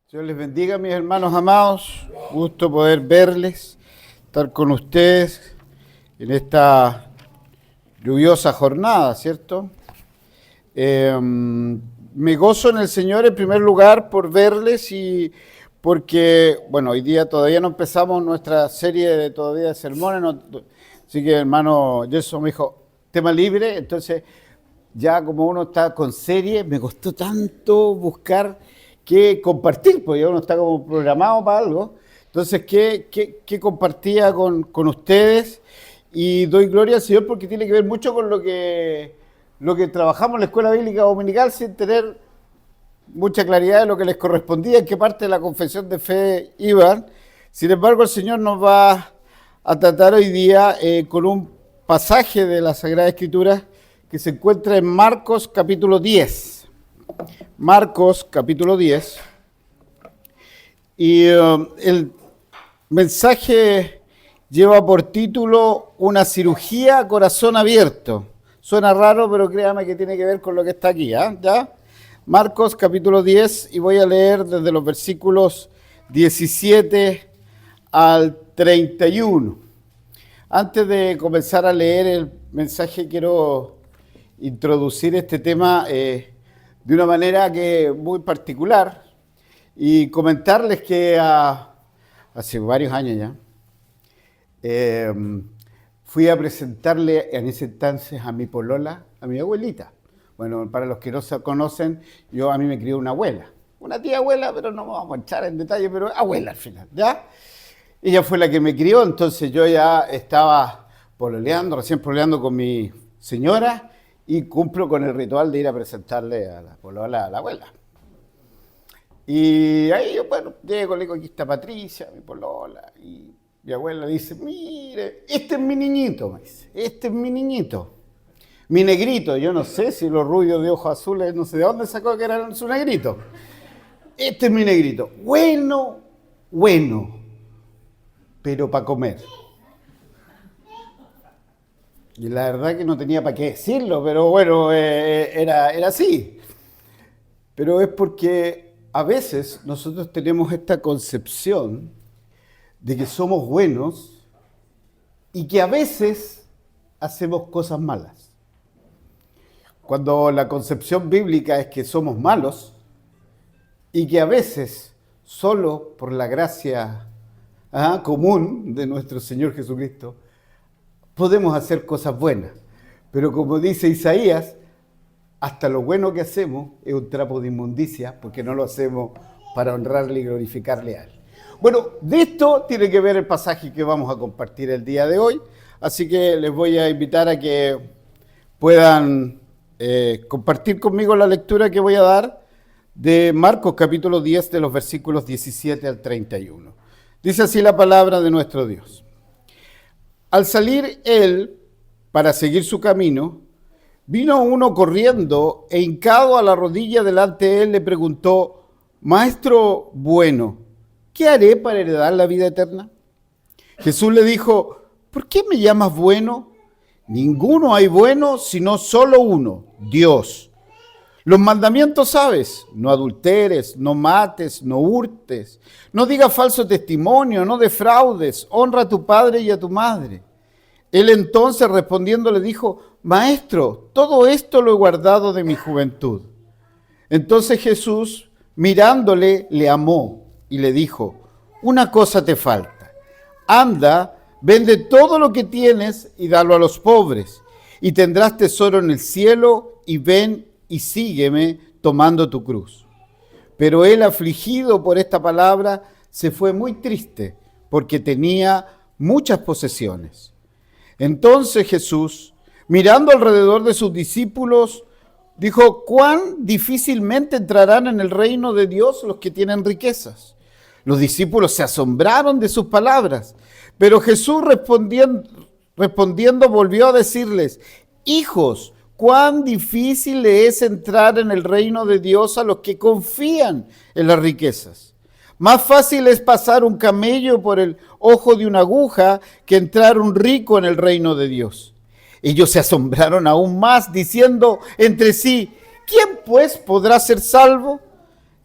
Dios les bendiga, mis hermanos amados. Gusto poder verles, estar con ustedes en esta lluviosa jornada, ¿cierto? Me gozo en el Señor en primer lugar por verles y porque, bueno, hoy día todavía no empezamos nuestra serie de sermones, así que hermano Gerson me dijo, tema libre, entonces ya como uno está con serie, me costó tanto buscar qué compartir, porque ya uno está como programado para algo. Entonces, ¿qué compartía con ustedes? Y doy gloria al Señor porque tiene que ver mucho con lo que trabajamos en la Escuela Bíblica Dominical sin tener mucha claridad de lo que les correspondía, en qué parte de la confesión de fe iban. Sin embargo, el Señor nos va a tratar hoy día con un pasaje de la Sagrada Escritura que se encuentra en Marcos capítulo 10. Marcos capítulo 10, y el mensaje lleva por título Una cirugía a corazón abierto. Suena raro, pero créame que tiene que ver con lo que está aquí, ¿ya? Marcos capítulo 10, y voy a leer desde los versículos 17 al 31. Antes de comenzar a leer el mensaje, quiero introducir este tema de una manera muy particular y comentarles que hace varios años ya fui a presentarle en ese entonces a mi polola, a mi abuelita. Bueno, para los que no se conocen, a mí me crió una abuela, una tía abuela, pero no vamos a entrar en detalle, pero abuela al final, ¿ya? Ella fue la que me crió, entonces yo ya estaba recién pololeando con mi señora, y cumplo con el ritual de ir a presentarle a la polola a la abuela. Y ahí yo, bueno, llego, le digo, aquí está Patricia, mi polola, y mi abuela dice, mire, este es mi niñito, me dice, este es mi niñito, mi negrito. Yo no sé si los rubios de ojos azules, no sé de dónde sacó que eran su negrito. Este es mi negrito, bueno, pero para comer. Y la verdad que no tenía para qué decirlo, pero bueno, era así. Pero es porque a veces nosotros tenemos esta concepción de que somos buenos y que a veces hacemos cosas malas. Cuando la concepción bíblica es que somos malos y que a veces, solo por la gracia común de nuestro Señor Jesucristo, podemos hacer cosas buenas, pero como dice Isaías, hasta lo bueno que hacemos es un trapo de inmundicia, porque no lo hacemos para honrarle y glorificarle a Él. Bueno, de esto tiene que ver el pasaje que vamos a compartir el día de hoy, así que les voy a invitar a que puedan compartir conmigo la lectura que voy a dar de Marcos capítulo 10, de los versículos 17 al 31. Dice así la palabra de nuestro Dios. Al salir él para seguir su camino, vino uno corriendo e hincado a la rodilla delante de él le preguntó, Maestro bueno, ¿qué haré para heredar la vida eterna? Jesús le dijo, ¿por qué me llamas bueno? Ninguno hay bueno sino solo uno, Dios. Los mandamientos sabes, no adulteres, no mates, no hurtes, no digas falso testimonio, no defraudes, honra a tu padre y a tu madre. Él entonces respondiendo le dijo, Maestro, todo esto lo he guardado de mi juventud. Entonces Jesús, mirándole, le amó y le dijo, una cosa te falta, anda, vende todo lo que tienes y dalo a los pobres, y tendrás tesoro en el cielo, y ven y sígueme tomando tu cruz. Pero él, afligido por esta palabra, se fue muy triste, porque tenía muchas posesiones. Entonces Jesús, mirando alrededor de sus discípulos, dijo, cuán difícilmente entrarán en el reino de Dios los que tienen riquezas. Los discípulos se asombraron de sus palabras, pero Jesús respondiendo volvió a decirles, hijos, cuán difícil es entrar en el reino de Dios a los que confían en las riquezas. Más fácil es pasar un camello por el ojo de una aguja que entrar un rico en el reino de Dios. Ellos se asombraron aún más, diciendo entre sí, ¿quién pues podrá ser salvo?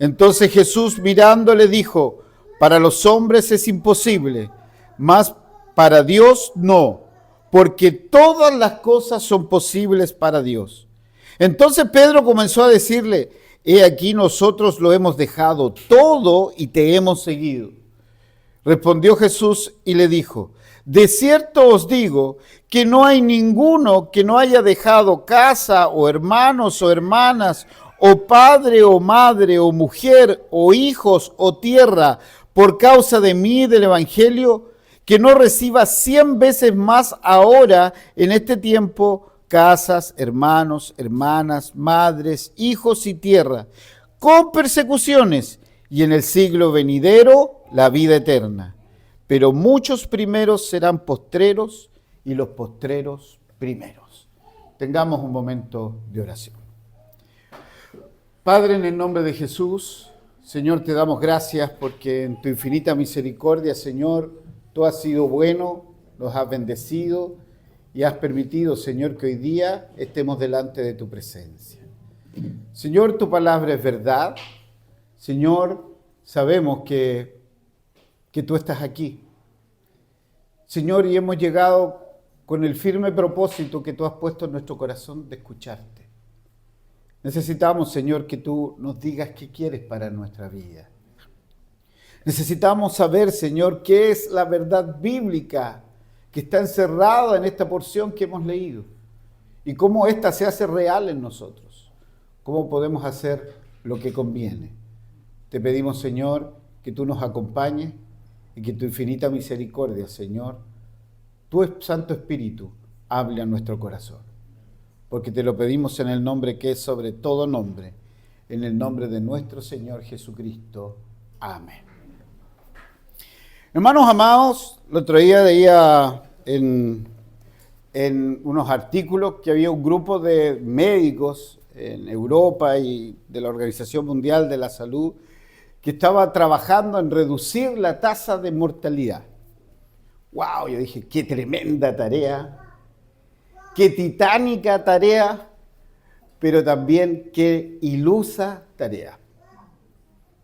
Entonces Jesús mirándole dijo, para los hombres es imposible, mas para Dios no, porque todas las cosas son posibles para Dios. Entonces Pedro comenzó a decirle, he aquí nosotros lo hemos dejado todo y te hemos seguido. Respondió Jesús y le dijo, de cierto os digo que no hay ninguno que no haya dejado casa o hermanos o hermanas o padre o madre o mujer o hijos o tierra por causa de mí y del Evangelio, que no reciba 100 veces más ahora en este tiempo casas, hermanos, hermanas, madres, hijos y tierra, con persecuciones, y en el siglo venidero la vida eterna. Pero muchos primeros serán postreros y los postreros primeros. Tengamos un momento de oración. Padre, en el nombre de Jesús, Señor, te damos gracias porque en tu infinita misericordia, Señor, tú has sido bueno, nos has bendecido y has permitido, Señor, que hoy día estemos delante de tu presencia. Señor, tu palabra es verdad. Señor, sabemos que tú estás aquí. Señor, y hemos llegado con el firme propósito que tú has puesto en nuestro corazón de escucharte. Necesitamos, Señor, que tú nos digas qué quieres para nuestra vida. Necesitamos saber, Señor, qué es la verdad bíblica que está encerrada en esta porción que hemos leído y cómo ésta se hace real en nosotros. Cómo podemos hacer lo que conviene. Te pedimos, Señor, que tú nos acompañes y que tu infinita misericordia, Señor, tu Santo Espíritu, hable a nuestro corazón. Porque te lo pedimos en el nombre que es sobre todo nombre, en el nombre de nuestro Señor Jesucristo. Amén. Hermanos amados, el otro día leía en unos artículos que había un grupo de médicos en Europa y de la Organización Mundial de la Salud que estaba trabajando en reducir la tasa de mortalidad. ¡Wow! Yo dije, qué tremenda tarea, qué titánica tarea, pero también qué ilusa tarea.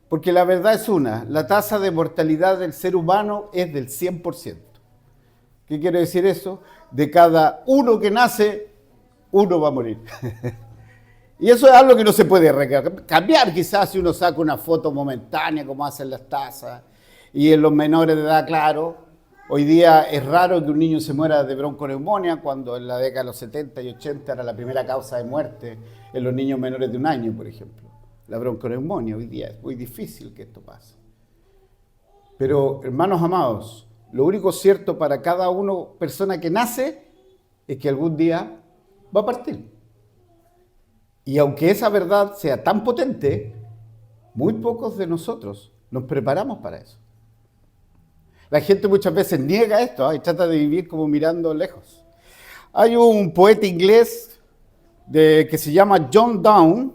Porque la verdad es una, la tasa de mortalidad del ser humano es del 100%. ¿Qué quiere decir eso? De cada uno que nace, uno va a morir. Y eso es algo que no se puede cambiar. Quizás si uno saca una foto momentánea, como hacen las tasas, y en los menores de edad, claro, hoy día es raro que un niño se muera de bronconeumonía, cuando en la década de los 70 y 80 era la primera causa de muerte en los niños menores de 1 año, por ejemplo. La bronconeumonía hoy día es muy difícil que esto pase. Pero, hermanos amados, lo único cierto para cada persona que nace es que algún día va a partir. Y aunque esa verdad sea tan potente, muy pocos de nosotros nos preparamos para eso. La gente muchas veces niega esto y trata de vivir como mirando lejos. Hay un poeta inglés que se llama John Donne,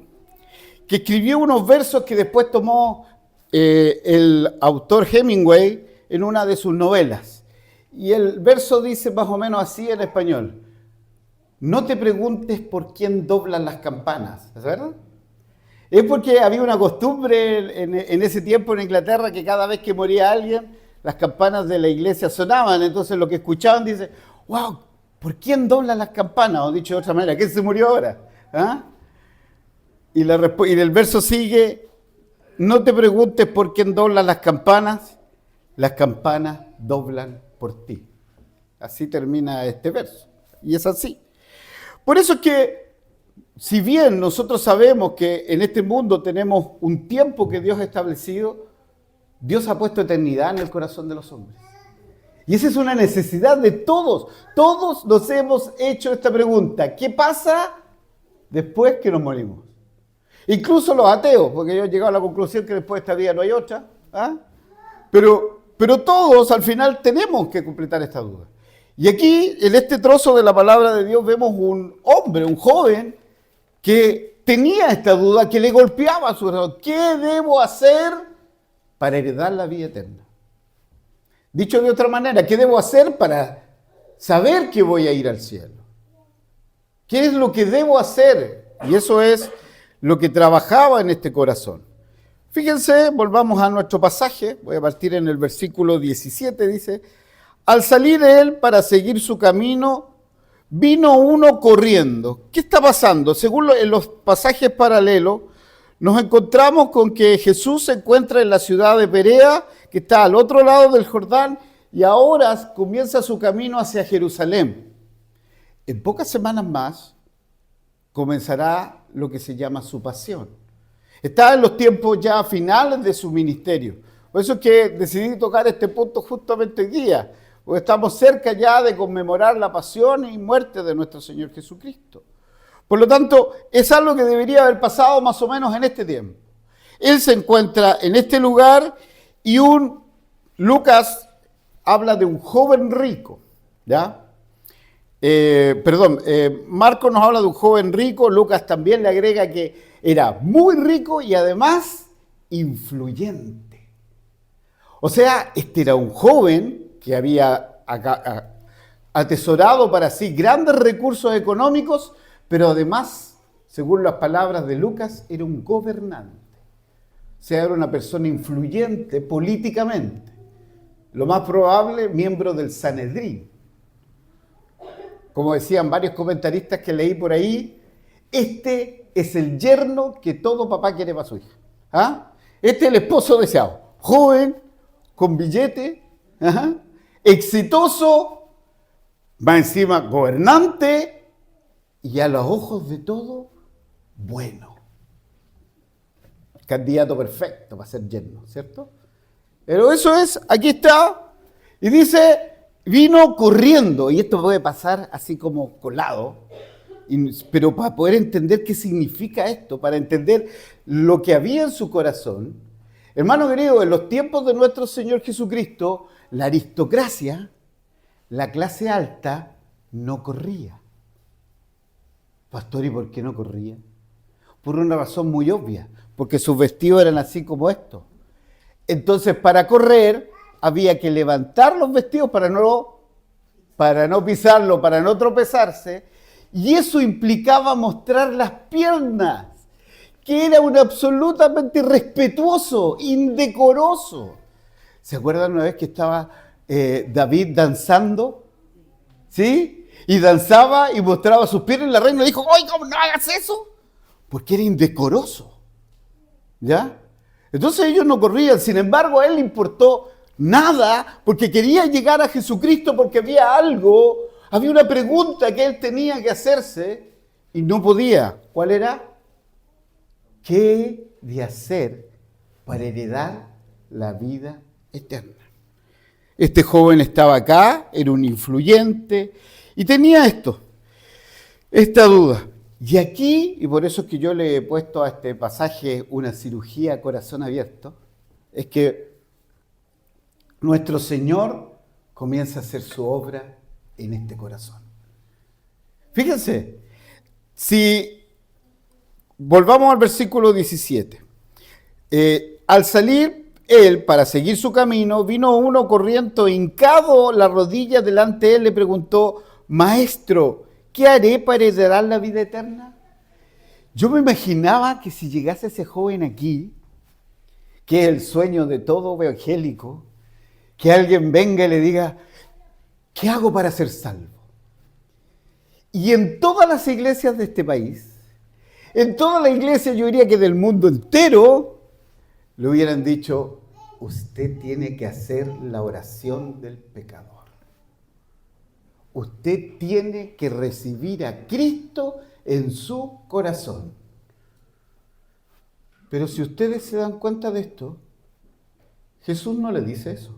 que escribió unos versos que después tomó el autor Hemingway en una de sus novelas. Y el verso dice más o menos así en español: no te preguntes por quién doblan las campanas, ¿es verdad? Es porque había una costumbre en ese tiempo en Inglaterra que cada vez que moría alguien, las campanas de la iglesia sonaban. Entonces lo que escuchaban dice, wow, ¿por quién doblan las campanas? O dicho de otra manera, ¿quién se murió ahora? ¿Ah? Y el verso sigue, no te preguntes por quién doblan las campanas doblan por ti. Así termina este verso. Y es así. Por eso es que, si bien nosotros sabemos que en este mundo tenemos un tiempo que Dios ha establecido, Dios ha puesto eternidad en el corazón de los hombres. Y esa es una necesidad de todos. Todos nos hemos hecho esta pregunta. ¿Qué pasa después que nos morimos? Incluso los ateos, porque yo he llegado a la conclusión que después de esta vida no hay otra. ¿Ah? Pero todos al final tenemos que completar esta duda. Y aquí, en este trozo de la palabra de Dios, vemos un hombre, un joven, que tenía esta duda, que le golpeaba a su corazón. ¿Qué debo hacer para heredar la vida eterna? Dicho de otra manera, ¿qué debo hacer para saber que voy a ir al cielo? ¿Qué es lo que debo hacer? Y eso es lo que trabajaba en este corazón. Fíjense, volvamos a nuestro pasaje, voy a partir en el versículo 17, dice, al salir él para seguir su camino, vino uno corriendo. ¿Qué está pasando? Según en los pasajes paralelos, nos encontramos con que Jesús se encuentra en la ciudad de Perea, que está al otro lado del Jordán, y ahora comienza su camino hacia Jerusalén. En pocas semanas más comenzará lo que se llama su pasión. Está en los tiempos ya finales de su ministerio. Por eso es que decidí tocar este punto justamente hoy día, porque estamos cerca ya de conmemorar la pasión y muerte de nuestro Señor Jesucristo. Por lo tanto, es algo que debería haber pasado más o menos en este tiempo. Él se encuentra en este lugar y Lucas habla de un joven rico, ¿ya? Marcos nos habla de un joven rico, Lucas también le agrega que era muy rico y además influyente. O sea, este era un joven que había atesorado para sí grandes recursos económicos, pero además, según las palabras de Lucas, era un gobernante. O sea, era una persona influyente políticamente. Lo más probable, miembro del Sanedrín. Como decían varios comentaristas que leí por ahí, este es el yerno que todo papá quiere para su hija. ¿Ah? Este es el esposo deseado. Joven, con billete, exitoso, más encima gobernante y a los ojos de todo, bueno. Candidato perfecto para ser yerno, ¿cierto? Pero eso es, aquí está, y dice, vino corriendo, y esto puede pasar así como colado, pero para poder entender qué significa esto, para entender lo que había en su corazón, hermano querido, en los tiempos de nuestro Señor Jesucristo, la aristocracia, la clase alta, no corría. Pastor, ¿y por qué no corría? Por una razón muy obvia, porque sus vestidos eran así como estos. Entonces, para correr, había que levantar los vestidos para no pisarlo, para no tropezarse, y eso implicaba mostrar las piernas, que era un absolutamente irrespetuoso, indecoroso. ¿Se acuerdan una vez que estaba David danzando? ¿Sí? Y danzaba y mostraba sus piernas, y la reina dijo, ¡ay, cómo no hagas eso! Porque era indecoroso. ¿Ya? Entonces ellos no corrían, sin embargo a él le importó nada, porque quería llegar a Jesucristo, porque había algo, había una pregunta que él tenía que hacerse y no podía. ¿Cuál era? ¿Qué de hacer para heredar la vida eterna? Este joven estaba acá, era un influyente y tenía esta duda. Y aquí, y por eso es que yo le he puesto a este pasaje una cirugía a corazón abierto, es que nuestro Señor comienza a hacer su obra en este corazón. Fíjense, si volvamos al versículo 17. Al salir él para seguir su camino, vino uno corriendo, hincado la rodilla delante de él, le preguntó, Maestro, ¿qué haré para heredar la vida eterna? Yo me imaginaba que si llegase ese joven aquí, que es el sueño de todo evangélico, que alguien venga y le diga, ¿qué hago para ser salvo? Y en todas las iglesias de este país, en toda la iglesia, yo diría que del mundo entero, le hubieran dicho, usted tiene que hacer la oración del pecador. Usted tiene que recibir a Cristo en su corazón. Pero si ustedes se dan cuenta de esto, Jesús no le dice eso.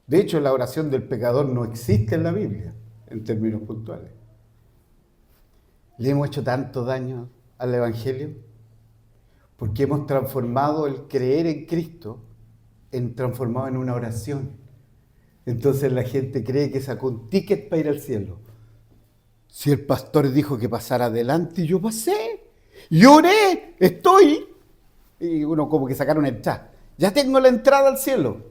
De hecho, la oración del pecador no existe en la Biblia, en términos puntuales. Le hemos hecho tanto daño al Evangelio porque hemos transformado el creer en Cristo transformado en una oración. Entonces la gente cree que sacó un ticket para ir al cielo. Si el pastor dijo que pasara adelante, yo pasé, lloré, estoy. Y uno como que sacaron el chat. Ya tengo la entrada al cielo.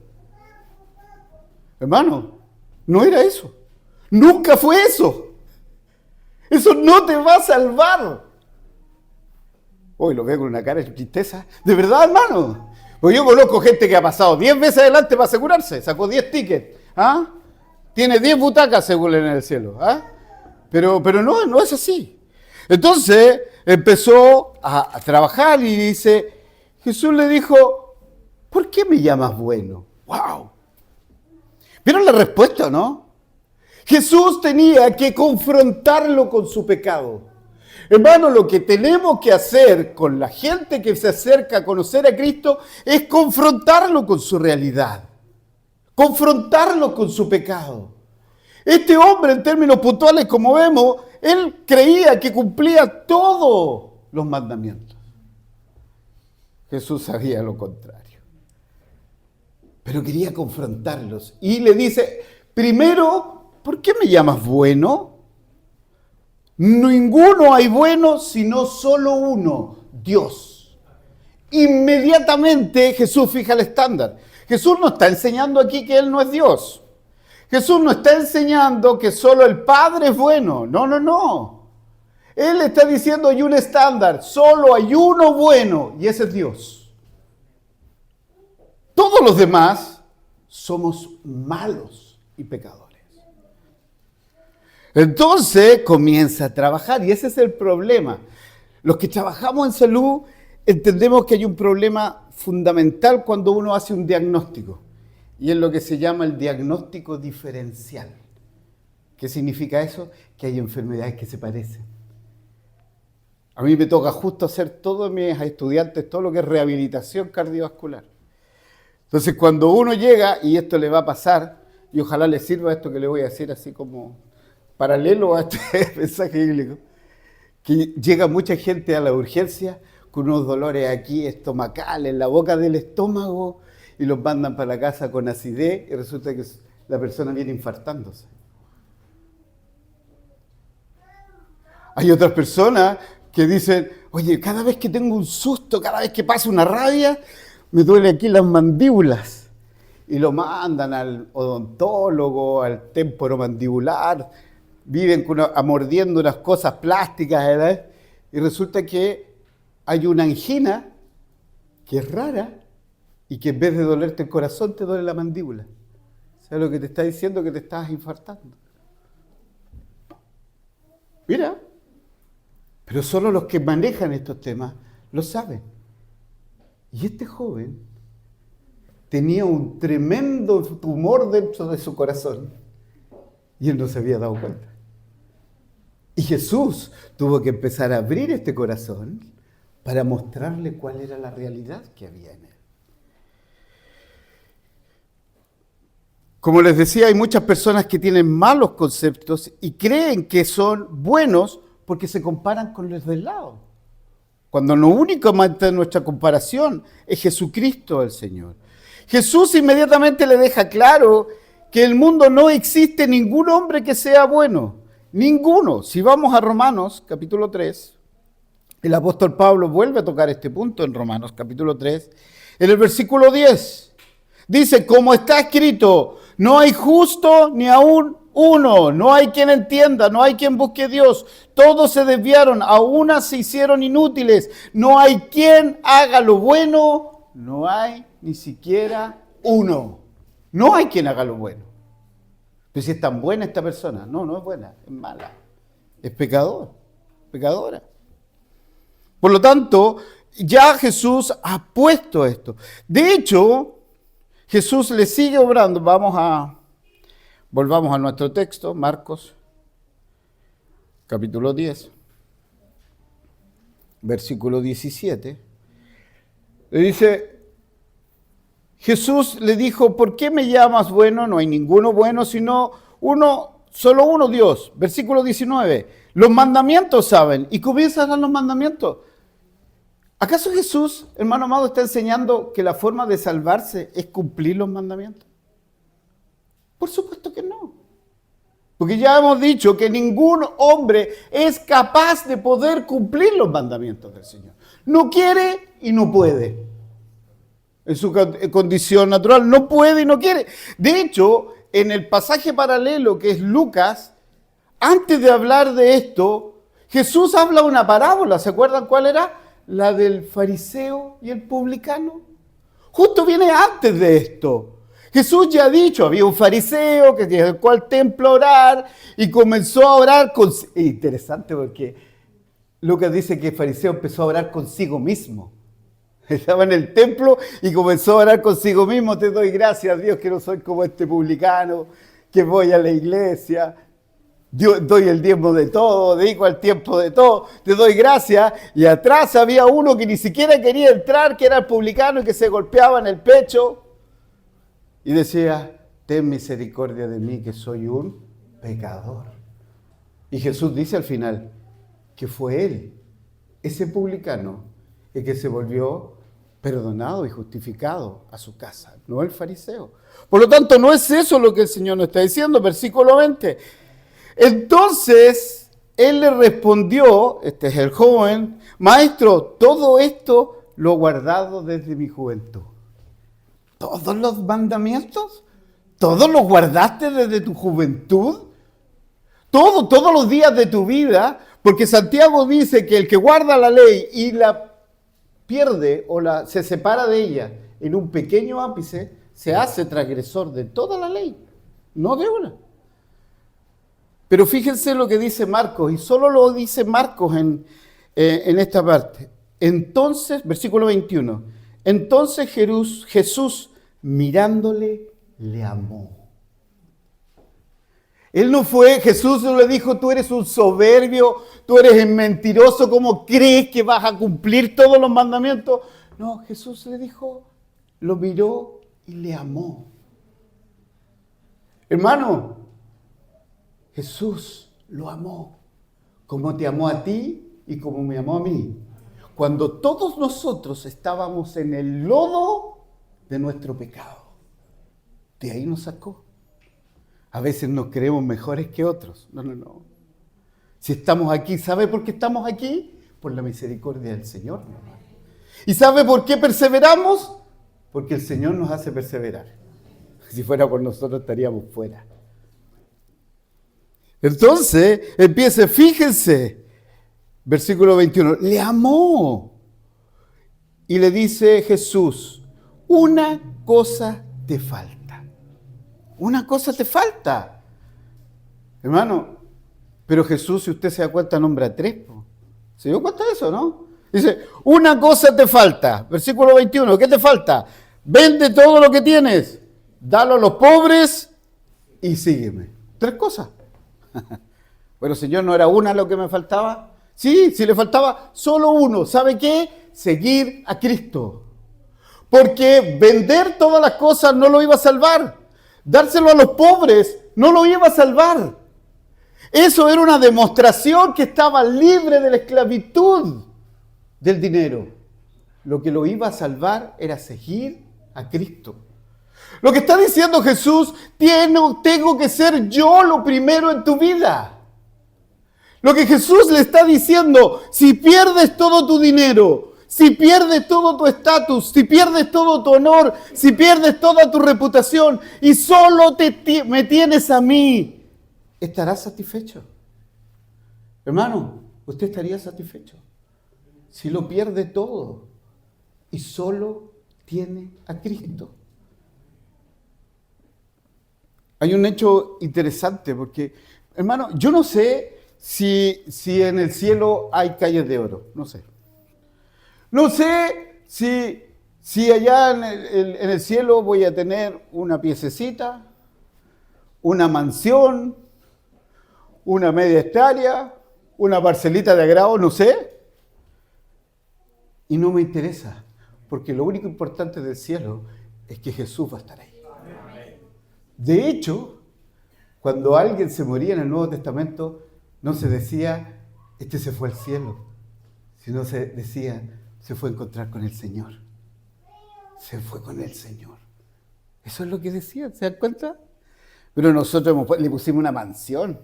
Hermano, no era eso. Nunca fue eso. Eso no te va a salvar. Hoy lo veo con una cara de tristeza. De verdad, hermano. Pues yo conozco gente que ha pasado 10 veces adelante para asegurarse. Sacó 10 tickets. ¿Ah? Tiene 10 butacas según en el cielo. ¿Ah? Pero no es así. Entonces empezó a trabajar y dice, Jesús le dijo, ¿por qué me llamas bueno? ¡Wow! ¿Vieron la respuesta, no? Jesús tenía que confrontarlo con su pecado. Hermano, lo que tenemos que hacer con la gente que se acerca a conocer a Cristo es confrontarlo con su realidad, confrontarlo con su pecado. Este hombre, en términos puntuales, como vemos, él creía que cumplía todos los mandamientos. Jesús sabía lo contrario, pero quería confrontarlos y le dice, primero, ¿por qué me llamas bueno? Ninguno hay bueno, sino solo uno, Dios. Inmediatamente Jesús fija el estándar. Jesús no está enseñando aquí que Él no es Dios. Jesús no está enseñando que solo el Padre es bueno. No. Él está diciendo hay un estándar, solo hay uno bueno y ese es Dios. Todos los demás somos malos y pecadores. Entonces comienza a trabajar y ese es el problema. Los que trabajamos en salud entendemos que hay un problema fundamental cuando uno hace un diagnóstico y es lo que se llama el diagnóstico diferencial. ¿Qué significa eso? Que hay enfermedades que se parecen. A mí me toca justo hacer todos mis estudiantes, todo lo que es rehabilitación cardiovascular. Entonces cuando uno llega, y esto le va a pasar, y ojalá le sirva esto que le voy a decir así como paralelo a este mensaje bíblico, que llega mucha gente a la urgencia con unos dolores aquí estomacales, en la boca del estómago, y los mandan para la casa con acidez, y resulta que la persona viene infartándose. Hay otras personas que dicen, oye, cada vez que tengo un susto, cada vez que pasa una rabia, me duele aquí las mandíbulas. Y lo mandan al odontólogo, al temporomandibular, viven mordiendo unas cosas plásticas, ¿verdad? Y resulta que hay una angina que es rara y que en vez de dolerte el corazón te duele la mandíbula. ¿Sabes lo que te está diciendo? Que te estás infartando. Mira, pero solo los que manejan estos temas lo saben. Y este joven tenía un tremendo tumor dentro de su corazón y él no se había dado cuenta. Y Jesús tuvo que empezar a abrir este corazón para mostrarle cuál era la realidad que había en él. Como les decía, hay muchas personas que tienen malos conceptos y creen que son buenos porque se comparan con los del lado. Cuando lo único que nuestra comparación es Jesucristo el Señor. Jesús inmediatamente le deja claro que en el mundo no existe ningún hombre que sea bueno. Ninguno. Si vamos a Romanos capítulo 3, el apóstol Pablo vuelve a tocar este punto en Romanos capítulo 3, en el versículo 10. Dice, como está escrito, no hay justo ni aún uno, no hay quien entienda, no hay quien busque a Dios. Todos se desviaron, a unas se hicieron inútiles. No hay quien haga lo bueno, no hay ni siquiera uno. No hay quien haga lo bueno. Pero si es tan buena esta persona, no es buena, es mala. Es pecador, pecadora. Por lo tanto, ya Jesús ha puesto esto. De hecho, Jesús le sigue obrando. Volvamos a nuestro texto, Marcos, capítulo 10, versículo 17. Le dice, Jesús le dijo, ¿por qué me llamas bueno? No hay ninguno bueno, sino solo uno Dios. Versículo 19, los mandamientos saben. Y comienza a dar los mandamientos. ¿Acaso Jesús, hermano amado, está enseñando que la forma de salvarse es cumplir los mandamientos? Por supuesto que no. Porque ya hemos dicho que ningún hombre es capaz de poder cumplir los mandamientos del Señor. No quiere y no puede. En su condición natural no puede y no quiere. De hecho, en el pasaje paralelo que es Lucas, antes de hablar de esto, Jesús habla una parábola. ¿Se acuerdan cuál era? la del fariseo y el publicano. Justo viene antes de esto. Jesús ya ha dicho, había un fariseo que llegó al templo a orar y comenzó a orar con... Es interesante porque Lucas dice que el fariseo empezó a orar consigo mismo. Estaba en el templo y comenzó a orar consigo mismo. Te doy gracias, Dios, que no soy como este publicano, que voy a la iglesia, doy el diezmo de todo, dedico al tiempo de todo, te doy gracias. Y atrás había uno que ni siquiera quería entrar, que era el publicano y que se golpeaba en el pecho. Y decía, ten misericordia de mí, que soy un pecador. Y Jesús dice al final que fue él, ese publicano, el que se volvió perdonado y justificado a su casa, no el fariseo. Por lo tanto, no es eso lo que el Señor nos está diciendo, versículo 20. Entonces, él le respondió, este es el joven, maestro, todo esto lo he guardado desde mi juventud. ¿Todos los mandamientos? ¿Todos los guardaste desde tu juventud? Todos los días de tu vida, porque Santiago dice que el que guarda la ley y la pierde o se separa de ella en un pequeño ápice, se hace transgresor de toda la ley, no de una. Pero fíjense lo que dice Marcos, y solo lo dice Marcos en esta parte. Entonces, versículo 21, entonces Jesús mirándole le amó. Jesús no le dijo, tú eres un soberbio, tú eres un mentiroso, ¿cómo crees que vas a cumplir todos los mandamientos? No, Jesús le dijo, lo miró y le amó. Hermano, Jesús lo amó, como te amó a ti y como me amó a mí. Cuando todos nosotros estábamos en el lodo de nuestro pecado, de ahí nos sacó. A veces nos creemos mejores que otros. No. Si estamos aquí, ¿sabe por qué estamos aquí? Por la misericordia del Señor. ¿Y sabe por qué perseveramos? Porque el Señor nos hace perseverar. Si fuera por nosotros estaríamos fuera. Entonces, fíjense, versículo 21, le amó. Y le dice Jesús, una cosa te falta. Una cosa te falta. Hermano, pero Jesús, si usted se da cuenta, nombra a 3. ¿Se dio cuenta de eso, no? Dice, una cosa te falta. Versículo 21, ¿qué te falta? Vende todo lo que tienes, dalo a los pobres y sígueme. 3 cosas. Bueno, Señor, ¿no era una lo que me faltaba? Sí, le faltaba solo uno. ¿Sabe qué? Seguir a Cristo. Porque vender todas las cosas no lo iba a salvar. Dárselo a los pobres no lo iba a salvar. Eso era una demostración que estaba libre de la esclavitud del dinero. Lo que lo iba a salvar era seguir a Cristo. Lo que está diciendo Jesús, tengo que ser yo lo primero en tu vida. Lo que Jesús le está diciendo, si pierdes todo tu dinero, si pierdes todo tu estatus, si pierdes todo tu honor, si pierdes toda tu reputación y solo me tienes a mí, ¿estarás satisfecho? Hermano, usted estaría satisfecho si lo pierde todo y solo tiene a Cristo. Hay un hecho interesante porque, hermano, yo no sé si en el cielo hay calles de oro, no sé. No sé si allá en el cielo voy a tener una piececita, una mansión, una media hectárea, una parcelita de agrado, no sé. Y no me interesa, porque lo único importante del cielo es que Jesús va a estar ahí. De hecho, cuando alguien se moría en el Nuevo Testamento, no se decía, este se fue al cielo, sino se decía, se fue a encontrar con el Señor. Se fue con el Señor. Eso es lo que decía, ¿se dan cuenta? Pero nosotros le pusimos una mansión.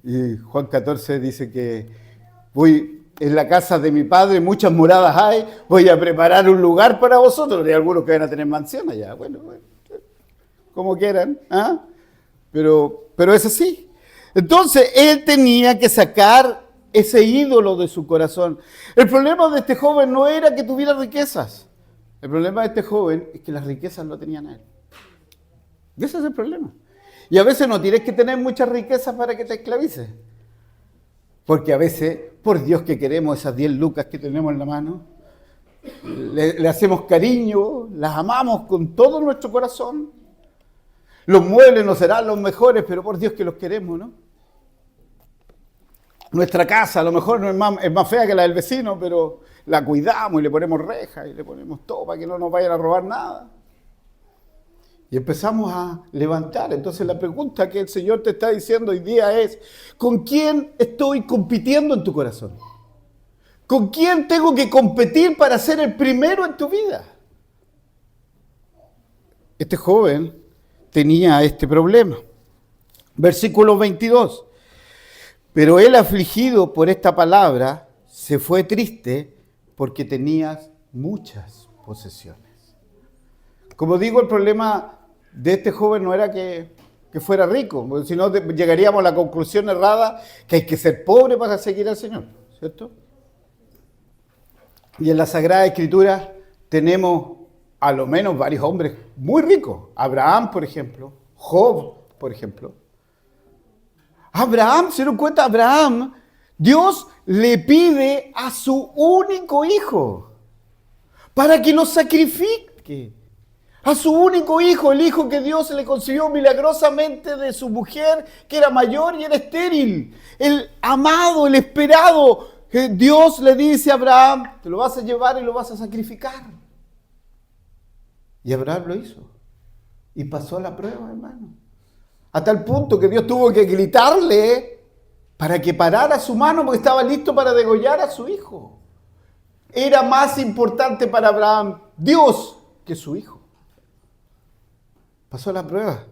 Y Juan 14 dice que voy en la casa de mi padre, muchas moradas hay, voy a preparar un lugar para vosotros. Hay algunos que van a tener mansión allá. Bueno, como quieran. Pero es así. Entonces, él tenía que sacar ese ídolo de su corazón. El problema de este joven no era que tuviera riquezas. El problema de este joven es que las riquezas lo tenían a él. Y ese es el problema. Y a veces no tienes que tener muchas riquezas para que te esclavices. Porque a veces, por Dios que queremos esas 10 lucas que tenemos en la mano, le hacemos cariño, las amamos con todo nuestro corazón. Los muebles no serán los mejores, pero por Dios que los queremos, ¿no? Nuestra casa a lo mejor no es más fea que la del vecino, pero la cuidamos y le ponemos rejas y le ponemos todo para que no nos vayan a robar nada. Y empezamos a levantar. Entonces la pregunta que el Señor te está diciendo hoy día es, ¿con quién estoy compitiendo en tu corazón? ¿Con quién tengo que competir para ser el primero en tu vida? Este joven tenía este problema. Versículo 22. Pero él, afligido por esta palabra, se fue triste porque tenías muchas posesiones. Como digo, el problema de este joven no era que fuera rico, porque si no llegaríamos a la conclusión errada que hay que ser pobre para seguir al Señor, ¿cierto? Y en la Sagrada Escritura tenemos a lo menos varios hombres muy ricos. Abraham, por ejemplo. Job, por ejemplo. Abraham, ¿se dieron cuenta? Abraham, Dios le pide a su único hijo para que lo sacrifique. A su único hijo, el hijo que Dios le consiguió milagrosamente de su mujer, que era mayor y era estéril. El amado, el esperado. Dios le dice a Abraham, te lo vas a llevar y lo vas a sacrificar. Y Abraham lo hizo. Y pasó la prueba, hermano. A tal punto que Dios tuvo que gritarle para que parara su mano porque estaba listo para degollar a su hijo. Era más importante para Abraham Dios que su hijo. Pasó la prueba,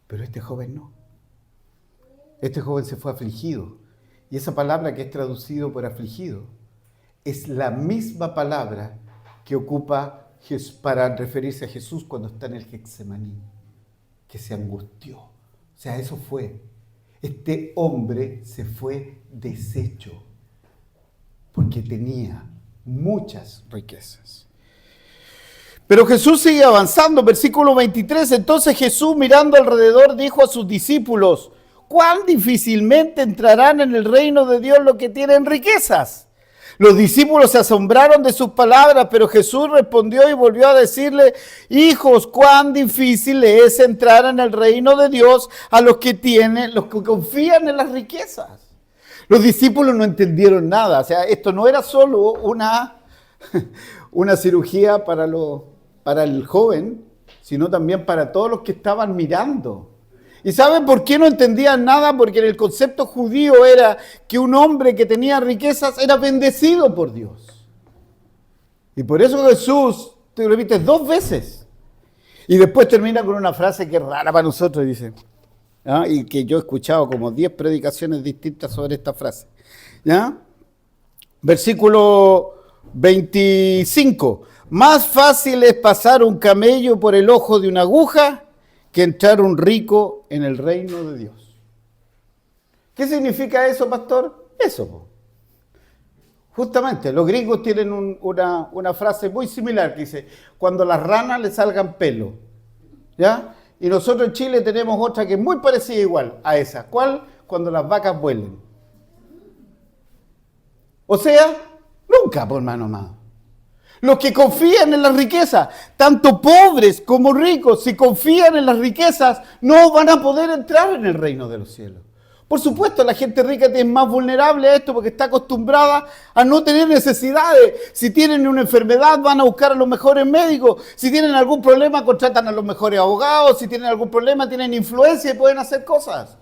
pero este joven no. Este joven se fue afligido. Y esa palabra que es traducido por afligido es la misma palabra que ocupa para referirse a Jesús cuando está en el Getsemaní, que se angustió. O sea, eso fue. Este hombre se fue deshecho porque tenía muchas riquezas. Pero Jesús sigue avanzando, versículo 23. Entonces Jesús, mirando alrededor, dijo a sus discípulos, ¿cuán difícilmente entrarán en el reino de Dios los que tienen riquezas? Los discípulos se asombraron de sus palabras, pero Jesús respondió y volvió a decirle, hijos, cuán difícil es entrar en el reino de Dios a los que confían en las riquezas. Los discípulos no entendieron nada. O sea, esto no era solo una cirugía para el joven, sino también para todos los que estaban mirando. ¿Y saben por qué no entendían nada? Porque en el concepto judío era que un hombre que tenía riquezas era bendecido por Dios. Y por eso Jesús, te repite 2 veces. Y después termina con una frase que es rara para nosotros, dice, ¿ya? Y que yo he escuchado como 10 predicaciones distintas sobre esta frase. ¿Ya? Versículo 25. Más fácil es pasar un camello por el ojo de una aguja que entrar un rico en el reino de Dios. ¿Qué significa eso, pastor? Eso. Justamente, los gringos tienen una frase muy similar que dice, cuando las ranas le salgan pelo. ¿Ya? Y nosotros en Chile tenemos otra que es muy parecida igual a esa. ¿Cuál? Cuando las vacas vuelen. O sea, nunca, por mano más. Los que confían en las riquezas, tanto pobres como ricos, si confían en las riquezas, no van a poder entrar en el reino de los cielos. Por supuesto, la gente rica es más vulnerable a esto porque está acostumbrada a no tener necesidades. Si tienen una enfermedad, van a buscar a los mejores médicos. Si tienen algún problema, contratan a los mejores abogados. Si tienen algún problema, tienen influencia y pueden hacer cosas.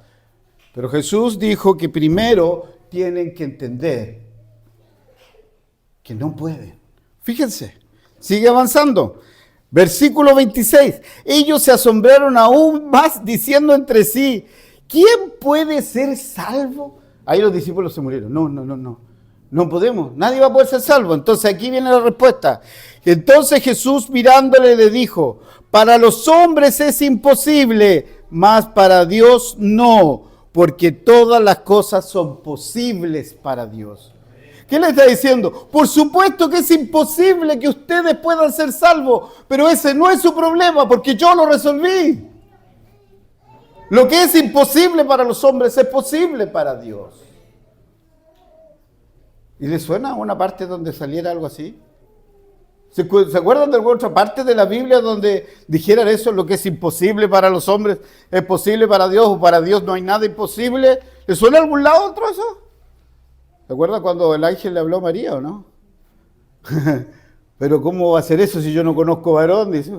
Pero Jesús dijo que primero tienen que entender que no pueden. Fíjense, sigue avanzando. Versículo 26. Ellos se asombraron aún más diciendo entre sí, ¿quién puede ser salvo? Ahí los discípulos se murieron. No podemos, nadie va a poder ser salvo. Entonces aquí viene la respuesta. Entonces Jesús mirándole le dijo, para los hombres es imposible, mas para Dios no, porque todas las cosas son posibles para Dios. ¿Qué le está diciendo? Por supuesto que es imposible que ustedes puedan ser salvos, pero ese no es su problema, porque yo lo resolví. Lo que es imposible para los hombres es posible para Dios. ¿Y le suena una parte donde saliera algo así? ¿Se acuerdan de alguna otra parte de la Biblia donde dijeran eso? Lo que es imposible para los hombres es posible para Dios, o para Dios no hay nada imposible. ¿Le suena a algún lado otro eso? ¿Se acuerdan cuando el ángel le habló a María o no? Pero ¿cómo va a ser eso si yo no conozco varón? Dice,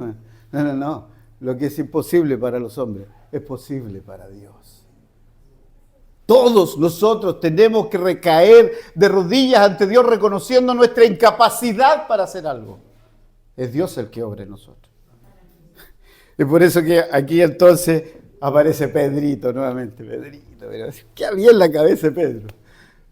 no. Lo que es imposible para los hombres es posible para Dios. Todos nosotros tenemos que recaer de rodillas ante Dios reconociendo nuestra incapacidad para hacer algo. Es Dios el que obra en nosotros. Y por eso que aquí entonces aparece Pedrito nuevamente. Pedrito, pero ¿qué había en la cabeza de Pedro?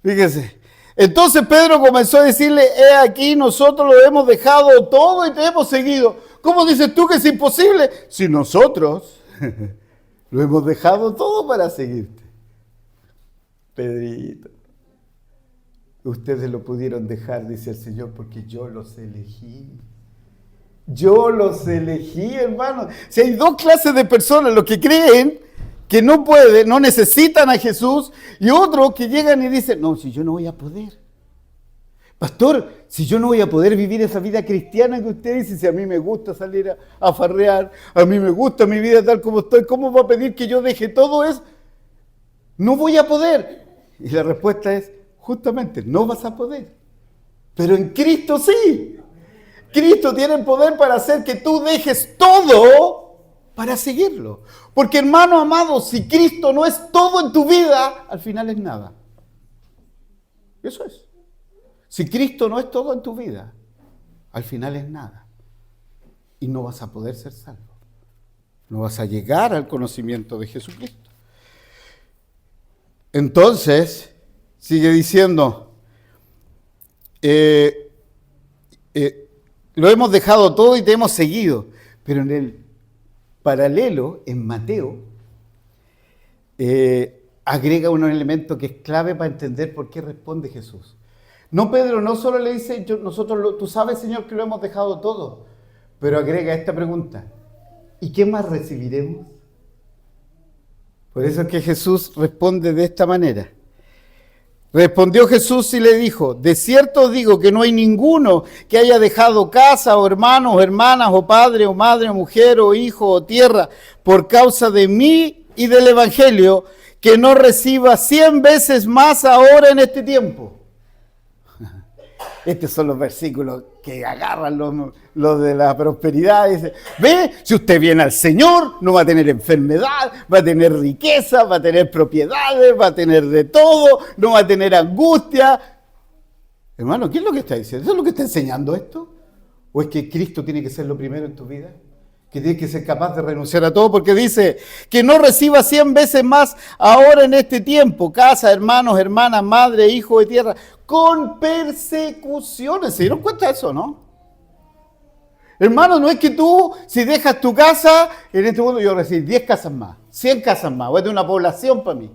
Fíjese. Entonces Pedro comenzó a decirle, he aquí nosotros lo hemos dejado todo y te hemos seguido. ¿Cómo dices tú que es imposible? Si nosotros lo hemos dejado todo para seguirte. Pedrito, ustedes lo pudieron dejar, dice el Señor, porque yo los elegí. Yo los elegí, hermano. Si hay dos clases de personas, los que creen que no pueden, no necesitan a Jesús, y otros que llegan y dicen, no, si yo no voy a poder. Pastor, si yo no voy a poder vivir esa vida cristiana que usted dice, si a mí me gusta salir a farrear, a mí me gusta mi vida tal como estoy, ¿cómo va a pedir que yo deje todo eso? No voy a poder. Y la respuesta es, justamente, no vas a poder. Pero en Cristo sí. Cristo tiene el poder para hacer que tú dejes todo para seguirlo. Porque hermano amado, si Cristo no es todo en tu vida, al final es nada. Eso es. Si Cristo no es todo en tu vida, al final es nada. Y no vas a poder ser salvo. No vas a llegar al conocimiento de Jesucristo. Entonces, sigue diciendo, lo hemos dejado todo y te hemos seguido. Pero en el paralelo, en Mateo, agrega un elemento que es clave para entender por qué responde Jesús. No, Pedro no solo le dice, tú sabes, Señor, que lo hemos dejado todo, pero agrega esta pregunta, ¿y qué más recibiremos? Por eso es que Jesús responde de esta manera. Respondió Jesús y le dijo, de cierto os digo que no hay ninguno que haya dejado casa o hermanos o hermanas o padre o madre o mujer o hijo o tierra por causa de mí y del Evangelio que no reciba 100 veces más ahora en este tiempo. Estos son los versículos que agarran los de la prosperidad. Dice, ve, si usted viene al Señor, no va a tener enfermedad, va a tener riqueza, va a tener propiedades, va a tener de todo, no va a tener angustia. Hermano, ¿qué es lo que está diciendo? ¿Eso es lo que está enseñando esto? ¿O es que Cristo tiene que ser lo primero en tu vida? Que tienes que ser capaz de renunciar a todo, porque dice que no reciba 100 veces más ahora en este tiempo, casa, hermanos, hermanas, madre, hijo de tierra, con persecuciones. ¿Se dieron cuenta de eso, no? Hermano, no es que tú, si dejas tu casa, en este mundo yo recibo 10 casas más, 100 casas más, voy a tener una población para mí.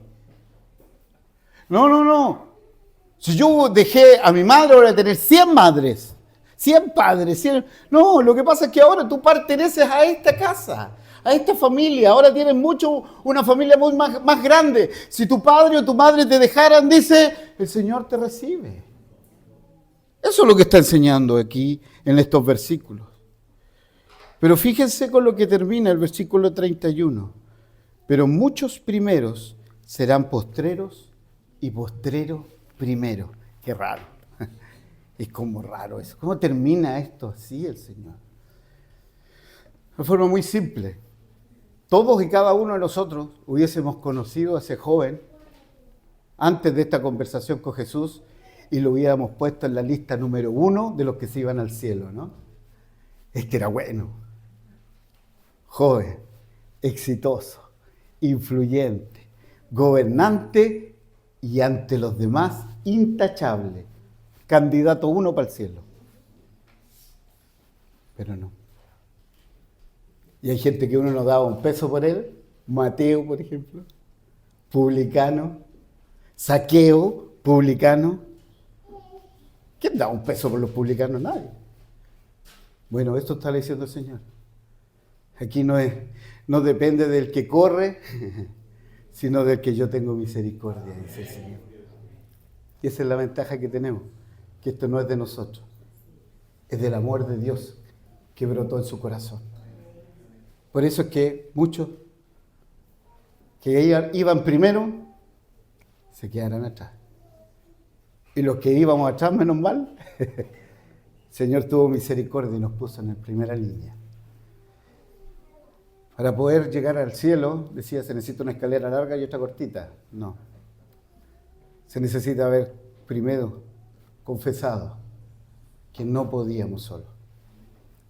No. Si yo dejé a mi madre, voy a tener 100 madres. 100 padres, 100... No, lo que pasa es que ahora tú perteneces a esta casa, a esta familia. Ahora tienes una familia muy más grande. Si tu padre o tu madre te dejaran, dice, el Señor te recibe. Eso es lo que está enseñando aquí en estos versículos. Pero fíjense con lo que termina el versículo 31. Pero muchos primeros serán postreros y postreros primeros. Qué raro. Es como raro eso. ¿Cómo termina esto así el Señor? De forma muy simple. Todos y cada uno de nosotros hubiésemos conocido a ese joven antes de esta conversación con Jesús y lo hubiéramos puesto en la lista número 1 de los que se iban al cielo, ¿no? Este era bueno, joven, exitoso, influyente, gobernante y ante los demás intachable. Candidato 1 para el cielo. Pero no. Y hay gente que uno no daba un peso por él. Mateo, por ejemplo. publicano, saqueo, publicano. ¿Quién da un peso por los publicanos? Nadie. Bueno, esto está diciendo el Señor. Aquí no depende del que corre, sino del que yo tengo misericordia, dice el Señor. Y esa es la ventaja que tenemos, que esto no es de nosotros, es del amor de Dios que brotó en su corazón. Por eso es que muchos que iban primero se quedarán atrás. Y los que íbamos atrás, menos mal, el Señor tuvo misericordia y nos puso en la primera línea. Para poder llegar al cielo, decía, se necesita una escalera larga y otra cortita. No. Se necesita haber primero confesado que no podíamos solo,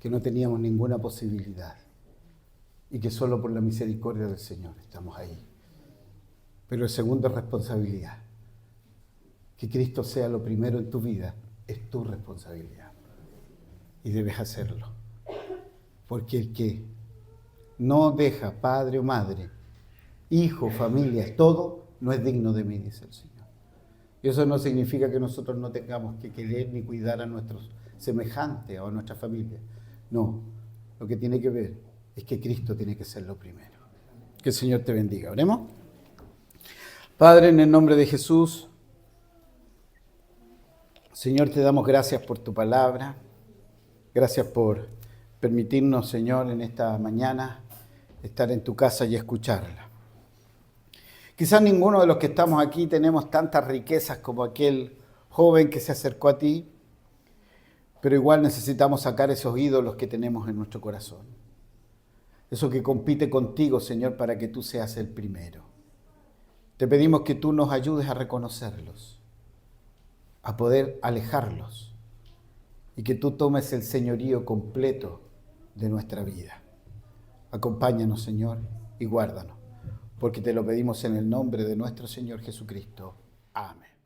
que no teníamos ninguna posibilidad y que solo por la misericordia del Señor estamos ahí. Pero el segundo es responsabilidad. Que Cristo sea lo primero en tu vida es tu responsabilidad y debes hacerlo. Porque el que no deja padre o madre, hijo, familia, todo, no es digno de mí, dice el Señor. Y eso no significa que nosotros no tengamos que querer ni cuidar a nuestros semejantes o a nuestra familia. No, lo que tiene que ver es que Cristo tiene que ser lo primero. Que el Señor te bendiga. ¿Oremos? Padre, en el nombre de Jesús, Señor, te damos gracias por tu palabra. Gracias por permitirnos, Señor, en esta mañana estar en tu casa y escucharla. Quizás ninguno de los que estamos aquí tenemos tantas riquezas como aquel joven que se acercó a ti, pero igual necesitamos sacar esos ídolos que tenemos en nuestro corazón. Eso que compite contigo, Señor, para que tú seas el primero. Te pedimos que tú nos ayudes a reconocerlos, a poder alejarlos y que tú tomes el señorío completo de nuestra vida. Acompáñanos, Señor, y guárdanos, porque te lo pedimos en el nombre de nuestro Señor Jesucristo. Amén.